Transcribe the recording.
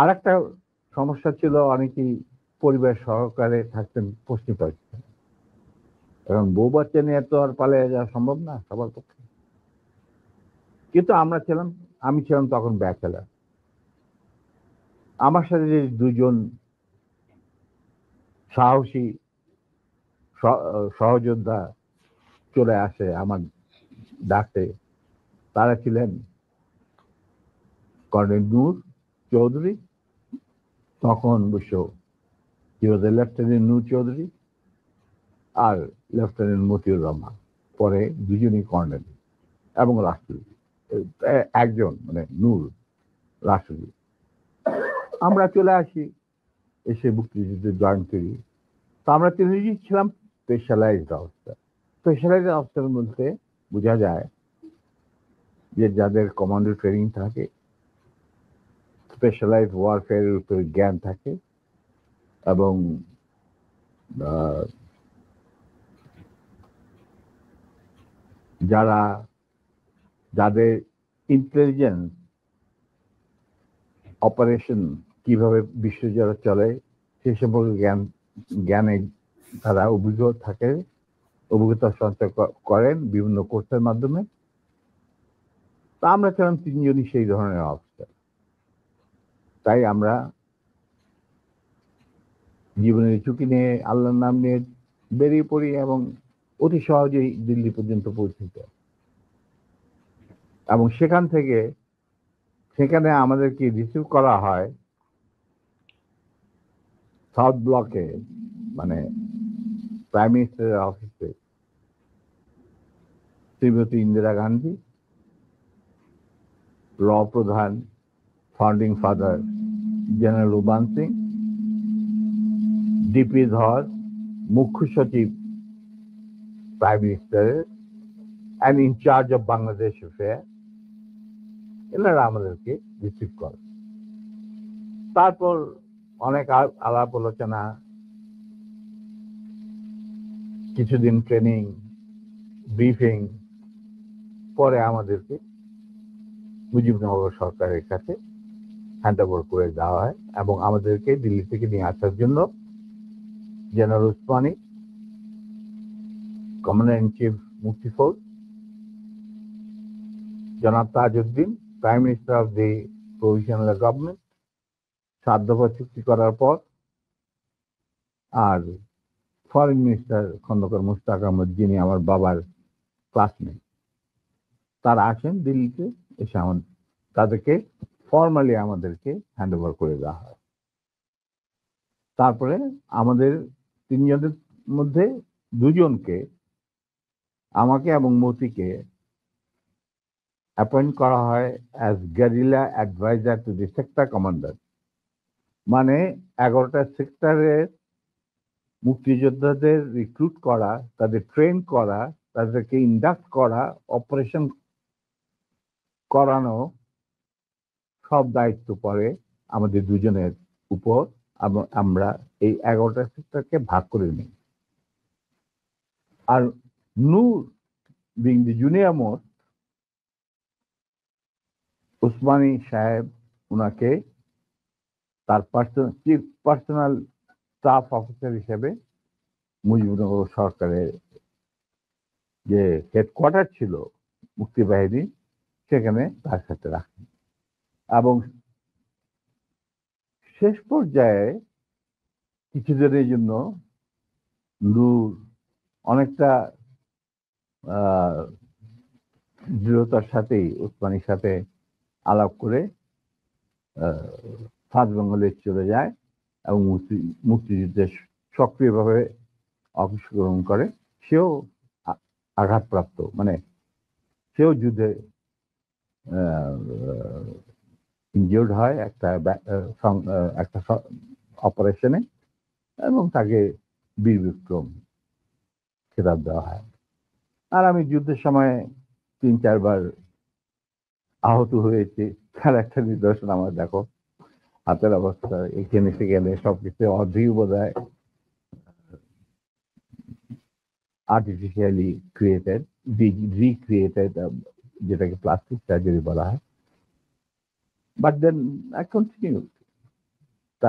আর একটা সমস্যা ছিল, অনেকেই পরিবার সহকারে থাকতেন পশ্চিম পাকিস্তান। এখন বউ বাচ্চা নিয়ে তো আর পালিয়ে যাওয়া সম্ভব না সবার পক্ষে। কিন্তু আমি ছিলাম তখন ব্যাচেলার। আমার সাথে যে দুজন সাহসী সহযোদ্ধা চলে আসে আমার ডাকে, তারা ছিলেন কর্নেল নূর চৌধুরী, তখন অবশ্য লেফটেন্যান্ট নূর চৌধুরী, আর লেফটেন্যান্ট মতিউর রহমান, পরে দুজনই কর্নেল এবং রাষ্ট্রপতি। একজন মানে নূর রাষ্ট্রপতি। আমরা চলে আসি, এসে মুক্তিযুদ্ধে জয়েন করি। তো আমরা তিনজনই ছিলাম স্পেশালাইজড অফিসার। স্পেশালাইজড অফিসার বলতে বোঝা যায় যে যাদের কমান্ডো ট্রেনিং থাকে, স্পেশালাইজড ওয়ারফেয়ারের উপরে জ্ঞান থাকে, এবং যারা যাদের ইন্টেলিজেন্স অপারেশন কিভাবে বিশ্বজুড়ে চলে সে সম্পর্কে জ্ঞানে তারা অভিজ্ঞতা সঞ্চয় করেন বিভিন্ন কোর্সের মাধ্যমে। তা আমরা ছিলাম তিনজনই সেই ধরনের অফিসার। তাই আমরা জীবনের ঝুঁকি নিয়ে আল্লাহর নাম নিয়ে বেরিয়ে পড়ি এবং অতি সহজেই দিল্লি পর্যন্ত পৌঁছে যায়। এবং সেখানে আমাদেরকে রিসিভ করা হয় সাউথ ব্লকে, মানে প্রাইম মিনিস্টারের অফিসে শ্রীমতী ইন্দিরা গান্ধী, র প্রধান founding father general Ruban Singh, DP Dhar মুখ্য সচিব প্রাইম মিনিস্টারের and in charge of Bangladesh affair, এনারা আমাদেরকে রিসিভ করে। তারপর অনেক আলাপ আলোচনা, কিছুদিন ট্রেনিং, ব্রিফিং, পরে আমাদেরকে মুজিবনগর সরকারের কাছে হ্যান্ড ওভার করে দেওয়া হয় এবং আমাদেরকে দিল্লি থেকে নিয়ে আসার জন্য general Usmani, commander in chief মুক্তি ফৌজ, জনাব Tajuddin, prime minister of the provisional government, 7 দফা চুক্তি করার পর, আর ফরেন মিনিস্টার খন্দকার মুশতাক আহমদ, যিনি আমার বাবার ক্লাসমেট, তারা আসেন দিল্লিতে। এসে তাদেরকে ফর্মালি আমাদেরকে হ্যান্ড ওভার করে দেওয়া হয়। তারপরে আমাদের তিনজনের মধ্যে দুজনকে, আমাকে এবং মতিকে, অ্যাপয়েন্ট করা হয় as guerrilla adviser to the sector commander. মানে 11টা সেক্টরের মুক্তিযোদ্ধাদের রিক্রুট করা, তাদের ট্রেন করা, তাদেরকে ইন্ডাক্ট করা, অপারেশন করানো, সব দায়িত্ব পড়ে আমাদের দুজনের উপর। আমরা এই 11টা সেক্টরকে ভাগ করে নিই। আর Noor being the junior most, Osmani সাহেব উনাকে তার পার্সোনাল স্টাফ অফিসার হিসেবে মুজিবনগর সরকারের যে হেডকোয়ার্টার ছিল মুক্তিবাহিনী, সেখানে তার সাথে রাখেন। এবং শেষ পর্যায়ে কিছুদিনের জন্য নূর অনেকটা দৃঢ়তার সাথেই উসমানীর সাথে আলাপ করে সাত বেঙ্গলে চলে যায় এবং মুক্তিযুদ্ধে সক্রিয়ভাবে অংশগ্রহণ করে। সেও আঘাতপ্রাপ্ত, মানে সেও যুদ্ধে ইনজিওর্ড হয় একটা অপারেশনে, এবং তাকে বীর বিক্রম খেতাব দেওয়া হয়। আর আমি যুদ্ধের সময় 3-4 বার আহত হয়েছি, তার একটা নিদর্শন আমার দেখো, হাতের অবস্থা এখানে সেখানে সবকিছু অর্ধেক বোধ হয় আর্টিফিশিয়ালি ক্রিয়েটেড, রিক্রিয়েটেড, যেটাকে প্লাস্টিক সার্জারি বলা হয়। But then I continue